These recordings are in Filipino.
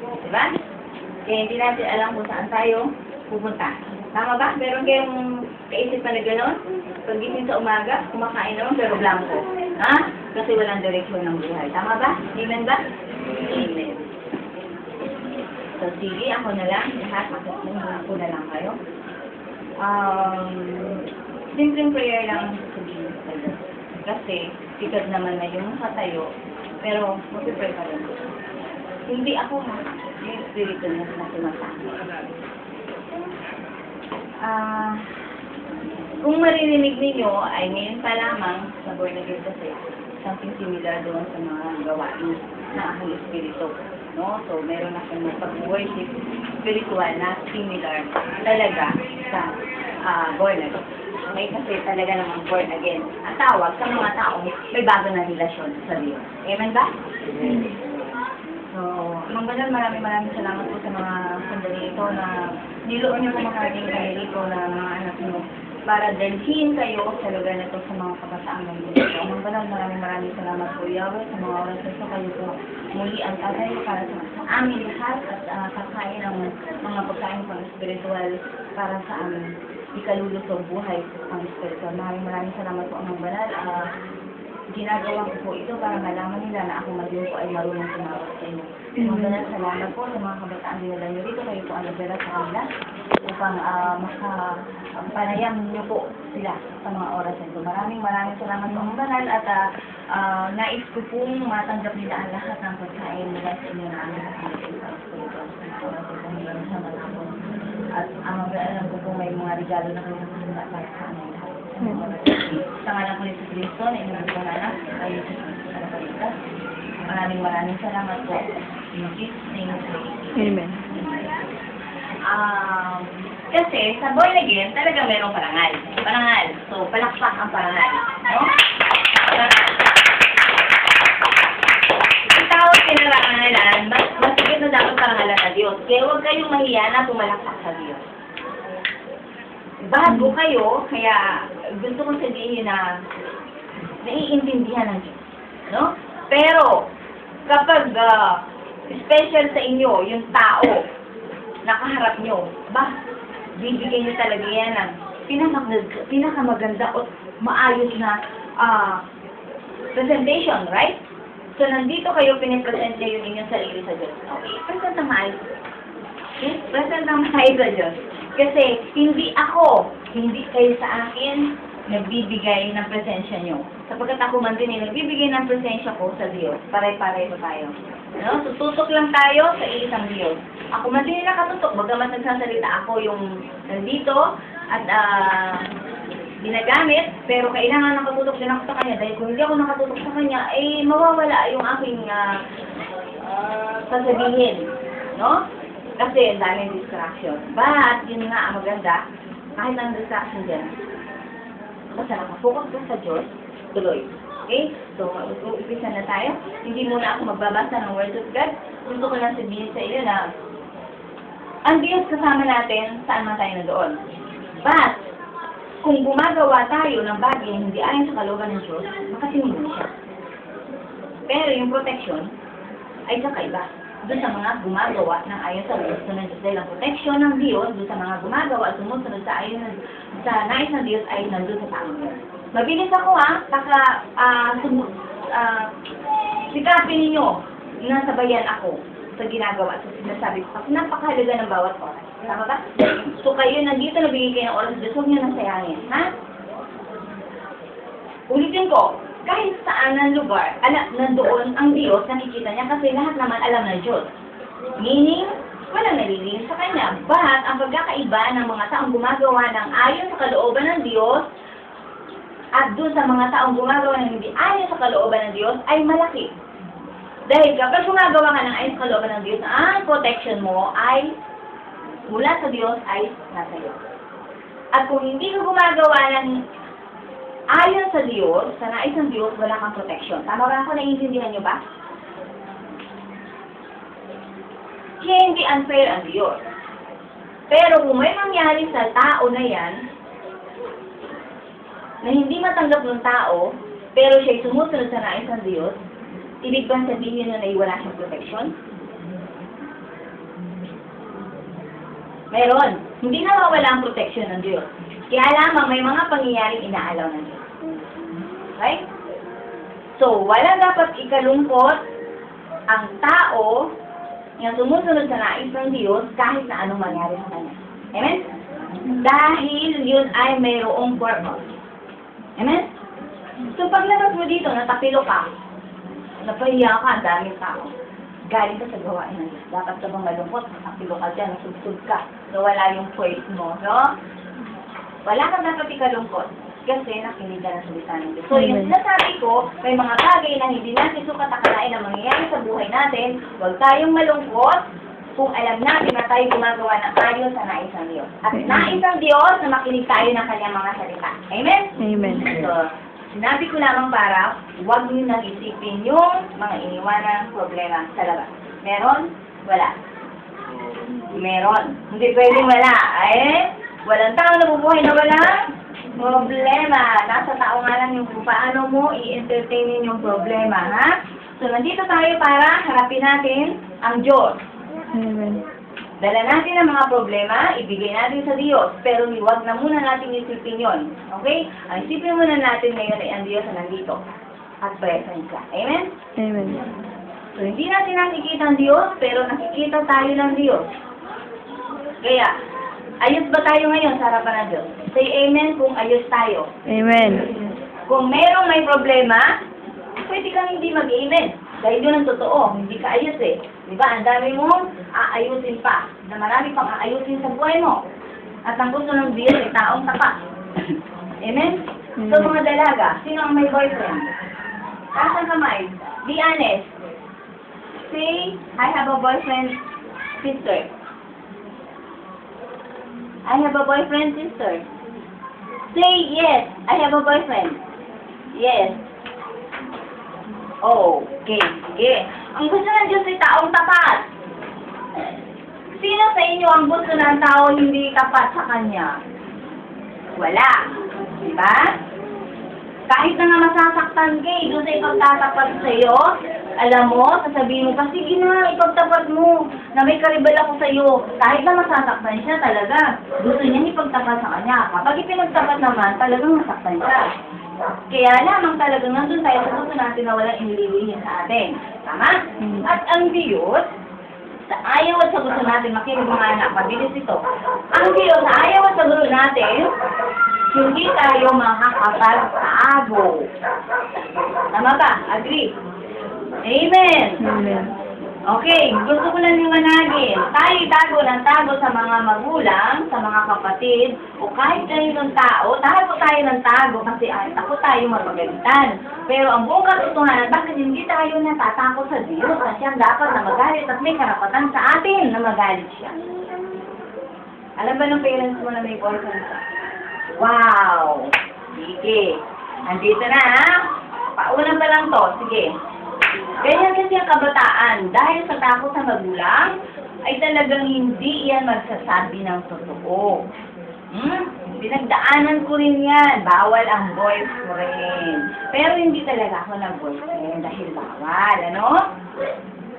Diba? Kaya hindi natin alam kung saan tayo pupunta. Tama ba? Meron kayong kaisipan na gano'n? Pagising sa umaga, kumakain naman pero blanco. Ha? Kasi walang direksyon ng buhay. Tama ba? Amen ba? Amen. So, sige, ako na lang. Lahat, ako na lang kayo. Simpleng prayer lang ang sasabihin sa Diyos. Kasi, sikat naman na yung katayo, pero mag-pray pa rin. Hindi ako ha, yung espiritu na sumasabi. Kung maririnig ninyo, ay ngayon pa lamang, sa born again kasi, something similar doon sa mga gawain ng aking espiritu. No? So, meron akong pag-worship spiritual na similar talaga sa born again. Okay, kasi talaga namang born again. Ang tawag sa mga taong may bago na relasyon sa Diyos. Amen ba? Amen. So, Mang Banal, maraming salamat po sa mga sandali ito na niloon niyo sa mga ating kanilito na mga anak niyo para dalhin kayo sa lugar na ito sa mga kabataang nandito. Mang Banal, maraming salamat po, Yahweh, sa mga oras na ito. Kayo po muli ang tatay para sa amin lahat at kakain ng mga pagkain pang spiritual para sa amin ikalulusong buhay ang spiritual. Maraming salamat po, Mang Banal. Ginagawa ko po ito para malaman nila na ako maging po ay marunong tumawag sa inyo. Mga Banal, salamat po sa mga kabataan dinala nyo dito. Kayo po ang nagdala sa kanila upang makapanayam niyo po sila sa mga oras nito. Maraming salamat po, Mga Banal, at nais ko pong matanggap nila ang lahat ng pagkain nila sa inyo na aming nakakita sa spiritual sa oras nito. Hanggang sa malapon. At Mga Banal, alam ko po may mga regalo na kayo sa para sa amin lahat. Sa ngalan ko ni si Cristo, na inabot ko na lang, kayo si Cristo sa napalitas. Maraming salamat po. In Jesus' name, Amen. Kasi sa born again, talaga merong parangal. Parangal. So, palakpak ang parangal. No? Parangal. Ang tawag pinarangalan, mas higit na dapat parangalan na Diyos. Kaya huwag kayong mahiya na pumalakpak sa Diyos. Bago kayo, kaya gusto kong sabihin na naiintindihan ng Diyos. No? Pero, kapag special sa inyo, yung tao, nakaharap nyo, bibigyan nyo talaga yan ng pinakamaganda o maayos na presentation, right? So, nandito kayo, pinipresent nyo yung inyong sarili sa Diyos. Okay, present ang maayos. Okay? Present ang maayos sa Diyos. Kasi, hindi kayo sa akin, nagbibigay ng presensya nyo. Sapagkat ako man din nagbibigay ng presensya ko sa Diyos. Pare-pare pa tayo. No? Tututok lang tayo sa isang Diyos. Ako man din nakatutok, bagamat nagsasalita ako yung nandito at ginagamit, pero kailangan nakatutok din ako sa Kanya. Dahil kung hindi ako nakatutok sa Kanya, mawawala yung aking sasabihin. No? Kasi ang daming distraction. But, yun nga ang maganda, kahit ang distraction dyan, basta nakafocus ka sa Diyos, tuloy. Okay? So, umpisa na tayo. Hindi muna ako magbabasa ng Word of God. Gusto ko lang sabihin sa iyo na ang Diyos kasama natin, saan man tayo na doon. But, kung gumagawa tayo ng bagay na hindi ayon sa kalooban ng Diyos, makasimulan siya. Pero yung protection ay kakaiba doon sa mga gumagawa ng ayon sa gusto ng Diyos. Dahil ang protection ng Diyos doon sa mga gumagawa at sumusunod sa ayon sa nais ng Diyos ay nandun sa taong Diyos. Mabilis ako sikapin ninyo na sabayan ako sa ginagawa sa sinasabi ko. Kasi napakahalaga ng bawat oras. Tama ba? So kayo nandito, nabigay kayo ng oras sa Diyos, huwag nyo nang sayangin. Ha? Ulitin ko, kahit saan ng lugar, nandoon ang Diyos, nakikita niya kasi lahat naman alam ng Diyos. Meaning, walang nalilinis sa Kanya. But, ang pagkakaiba ng mga taong gumagawa ng ayon sa kalooban ng Diyos at doon sa mga taong gumagawa ng hindi ayon sa kalooban ng Diyos ay malaki. Dahil kapag gumagawa ka ng ayon sa kalooban ng Diyos, ang protection mo ay mula sa Diyos ay nasa iyo. At kung hindi ka gumagawa ng ayon sa Diyos, sa nais ng Diyos, wala kang protection. Tama ba ako? Naiintindihan niyo ba? Hindi unfair ang Diyos. Pero kung may mangyari sa tao na yan, na hindi matanggap ng tao, pero siya'y sumusunod sa nais ng Diyos, ibig bang sabihin na wala siyang protection? Meron. Hindi nawawala ang protection ng Diyos. Kaya lamang may mga pangyayaring inaalaw ng Diyos. Okay? So, wala dapat ikalungkot ang tao na sumusunod sa nais ng Diyos kahit na anong mangyari sa kanya. Amen? Dahil yun ay mayroong purpose. Amen? So, paglabas mo dito, natapilo ka, napahiya ka, ang daming tao, galing ka sa gawain ng Diyos. Dapat ka bang malungkot, natapilo ka dyan, nasubsub ka, nawala yung choice mo, no? Wala kang dapat ikalungkot kasi nakinig ka ng salita ng Diyos. So, yung sinasabi ko, may mga bagay na hindi natin sukat akalain na mangyayari sa buhay natin, huwag tayong malungkot kung alam natin na tayo gumagawa ng ayon sa nais ng Diyos. At nais ng Diyos na makinig tayo ng kanyang mga salita. Amen? Amen. So, sinabi ko lamang para huwag niyo nang isipin yung mga iniwanang problema sa labas. Meron? Wala. Meron. Hindi pwedeng wala. Walang tao nabubuhay na walang problema. Nasa tao nga lang yung kung paano mo i-entertainin yung problema, ha? So, nandito tayo para harapin natin ang Diyos. Amen. Dala natin ang mga problema, ibigay natin sa Diyos, pero huwag na muna natin isipin yun. Okay? Ang isipin muna natin ngayon ay ang Diyos na nandito at present ka. Amen? Amen. So, hindi natin nakikita ang Diyos, pero nakikita tayo ng Diyos. Kaya, ayos ba tayo ngayon sa harapan ng Diyos? Say amen kung ayos tayo. Amen. Kung merong may problema, pwede kang hindi mag-amen. Dahil yun ang totoo, hindi ka ayos eh. Diba? Ang dami mong aayusin pa. Na marami pang aayusin sa buhay mo. At ang gusto ng Diyos ay taong tapat. Amen? So mga dalaga, sino ang may boyfriend? Taas ang kamay. Be honest. Say, I have a boyfriend, sister. I have a boyfriend, sister. Say, yes, I have a boyfriend. Yes. Okay, sige. Ang gusto ng Diyos ay taong tapat. Sino sa inyo ang gusto ng tao hindi tapat sa Kanya? Wala. Diba? Kahit na nga masasaktan ka, doon sa ipagtatapat sa'yo, alam mo, sasabihin mo pa, sige na, ipagtapat mo, na may karibal ako sa'yo. Kahit na masasaktan siya talaga, gusto niya ipagtapat sa Kanya. Kapag ipinagtapat naman, talagang masaktan siya. Kaya lamang talagang nandun tayo sa gusto natin na walang inililihin sa atin. Tama? At ang Diyos, sa ayaw at sa gusto natin, makinig mga anak, mabilis ito. Ang Diyos, sa ayaw at sa gusto natin, hindi tayo makakapag-tago. Tama ba? Agree? Amen! Amen. Okay, gusto ko lang liwanagin. Tayo tago ng tago sa mga magulang, sa mga kapatid, o kahit kaninong tao, tago tayo ng tago kasi takot tayo mapagalitan. Pero ang buong katotohanan, bakit hindi tayo natatakot sa Diyos na siyang dapat na magalit at may karapatan sa atin na magalit siya? Alam ba ng parents mo na may boyfriend ka? Wow! Sige. Andito na, ha? Pauna pa lang to. Sige. Ganyan kasi ang kabataan. Dahil sa takot sa magulang, ay talagang hindi yan magsasabi ng totoo. Pinagdaanan ko rin yan. Bawal ang boyfriend. Pero hindi talaga ako nag-boyfriend dahil bawal, ano?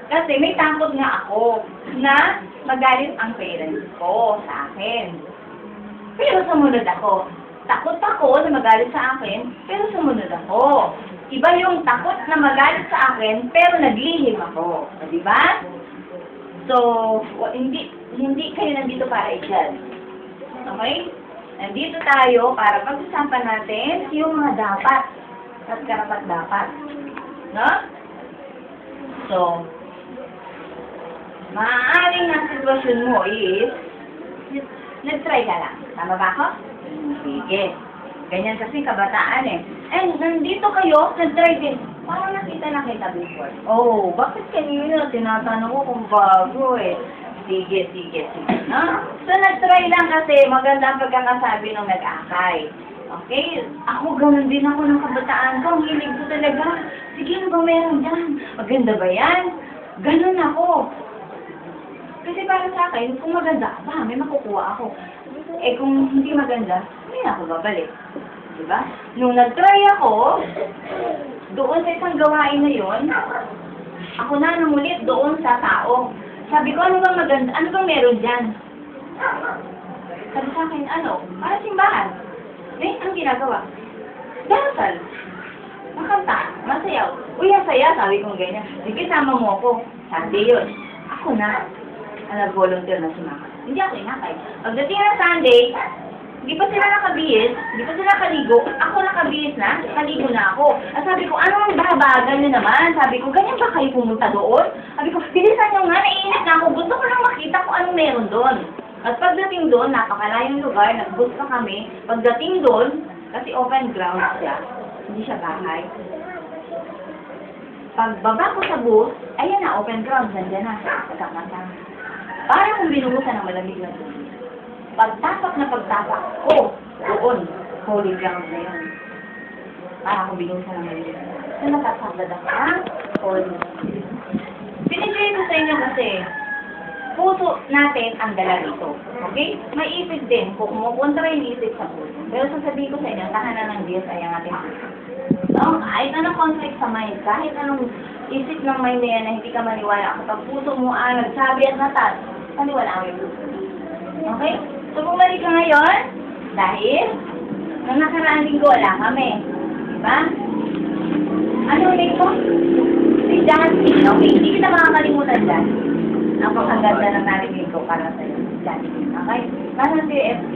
Kasi may takot nga ako na magalit ang parents ko sa akin. Pero sumunod ako. Takot ako na magalit sa akin, pero sumunod ako. Iba yung takot na magalit sa akin, pero naglihim ako. Di ba? So, hindi kayo nandito para i-judge. Okay? Nandito tayo para pag-usapan natin yung mga dapat at karapat-dapat. No? So, maaaring ang sitwasyon mo is, nag-try ka lang. Tama ba ako? Sige. Ganyan kasi kabataan eh. Nandito kayo, nag-try din. Parang nakita na kita before. Oh, bakit kanina? Tinatanong ko kung bago eh. Sige. No? So, nag-try lang kasi maganda ang pagkakasabi ng nag-akay. Okay? Ako, ganun din ako ng kabataan ko. Ang hilig ko talaga. Sige, ano ba meron dyan? Maganda ba yan? Ganun ako. Kasi para sa akin, kung maganda ka ba, may makukuha ako. Eh, kung hindi maganda, hindi na ako babalik. Diba? Nung nag-try ako, doon sa isang gawain na yon, ako na namulit doon sa tao. Sabi ko, ano bang maganda? Ano bang meron dyan? Sabi sa akin, ano? Para simbahan. Eh, anong ginagawa? Dasal. Makanta. Masayaw. Uy, ang saya. Sabi kong ganyan. Sige, sama mo ako. Sunday yun. Ako na. Nag-volunteer na si Mama. Hindi ako inakay. Pagdating ng Sunday, hindi pa sila nakabihis, hindi pa sila nakaligo. Ako nakabihis na, kaligo na ako. At sabi ko, ano ang bahabagan nyo naman? Sabi ko, ganyan ba kayo pumunta doon? Sabi ko, bilisan nyo nga, naiinit na ako. Gusto ko lang makita kung anong meron doon. At pagdating doon, napakalayong lugar, nag-bus pa kami. Pagdating doon, kasi open ground siya, hindi siya bahay. Pagbaba ko sa bus, ayan na, open ground, nandiyan na. Nagkakanta. Para kung binuhusan ng malamig na tubig. Pagtapak na pagtapak ko, doon, holy ground na yun. Para kung binuhusan ng malamig na tubig. So, natasagad ako ng holy. Pinigay ko sa inyo kasi, puso natin ang dala dito. Okay? May isip din, kung kumukontra yung isip sa puso. Pero sasabihin ko sa inyo, tahanan ng Diyos ay ang ating puso. So, kahit anong conflict sa mind, kahit anong isip ng mind na yan na hindi ka maniwala, kapag puso mo ang nagsabi at natas, paniwala mo yung puso. Okay? So, bumalik ka ngayon, dahil, nung nakaraan linggo, wala kami. Diba? Ano ulit ko? Si Justin. Okay, hindi kita makakalimutan dyan. Napakaganda ng narinig ko para sa'yo. Justin. Okay? Para sa FD.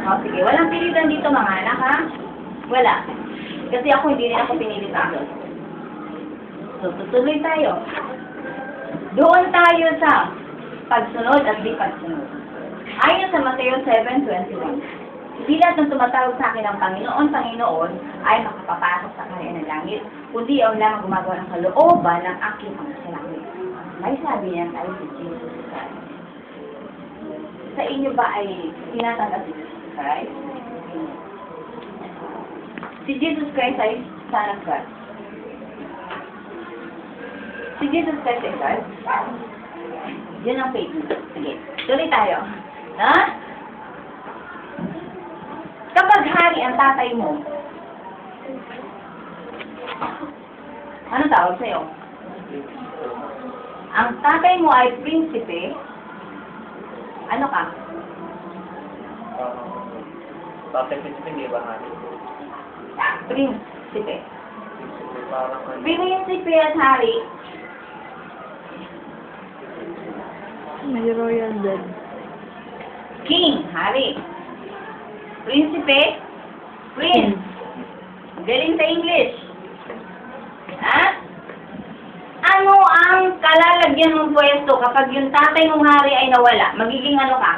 O, sige. Walang pilitan dito, mga anak, ha? Wala. Kasi ako, hindi rin ako pinilitan doon. So, tutuloy tayo. Doon tayo sa pagsunod at di pagsunod. Ayon sa Mateo 7:21, hindi lahat ng tumatawag sa akin ng Panginoon, Panginoon, ay makapapasok sa kanya ng langit, kundi ang lamang gumagawa ng kalooban ng aking Ama sa langit. May sabi niya tayo si Jesus Christ. Sa inyo ba ay tinatanggap si Jesus Christ? Si Jesus Christ ay Son of God. Si Jesus Christ ay God. Yun ang faith mo. Sige, tuloy tayo. Ha? Kapag hari ang tatay mo, ano tawag sa'yo? Ang tatay mo ay prinsipe, ano ka? Tatay prinsipe, hindi ba hari? Prinsipe. Parang ano? Prinsipe at hari. May royal blood. King, hari. Prinsipe, prince. Galing sa English. Ha? Ano ang kalalagyan mong pwesto kapag yung tatay mong hari ay nawala? Magiging ano ka?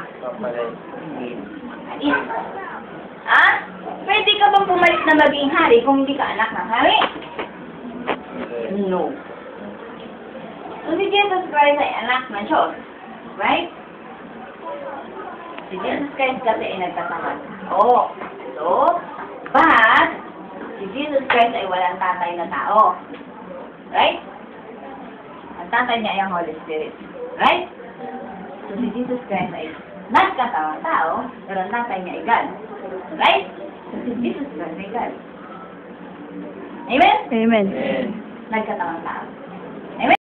Is. Ha? Pwede ka bang pumalit na maging hari kung hindi ka anak ng hari? No. So, si Jesus Christ ay anak ng Diyos. Right? Si Jesus Christ kasi ay nagkatawad. Oo. So, but, si Jesus Christ ay walang tatay na tao. Right? Ang tatay niya ay ang Holy Spirit. Right? So, si Jesus Christ ay nagkatawang tao, pero ang tatay niya ay God. Right? So, si Jesus Christ ay God. Amen? Amen. Amen. Nagkatawang tao.